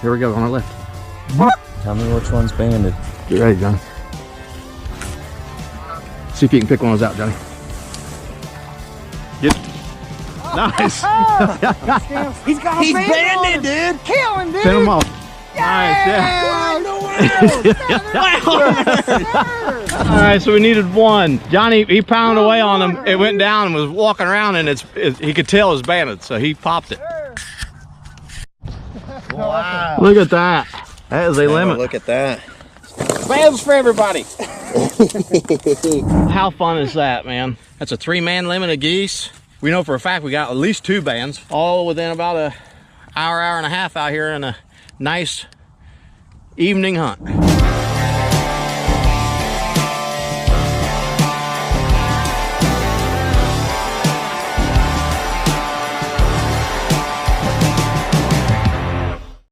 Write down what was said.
Here we go, on our left. Tell me which one's banded. Get ready, Johnny. See if you can pick one of those out, Johnny. Get. Nice. He's got He's banded, dude. Kill him, dude. Pin them off. Nice, yeah. All right, so we needed one. Johnny, he pounded away on him. It went down and was walking around, and he could tell it was banded, so he popped it. Wow. Look at that. That is a limit. Look at that. Bands for everybody. How fun is that, man? That's a 3-man limit of geese. We know for a fact we got at least 2 bands, all within about an hour and a half out here in a nice evening hunt.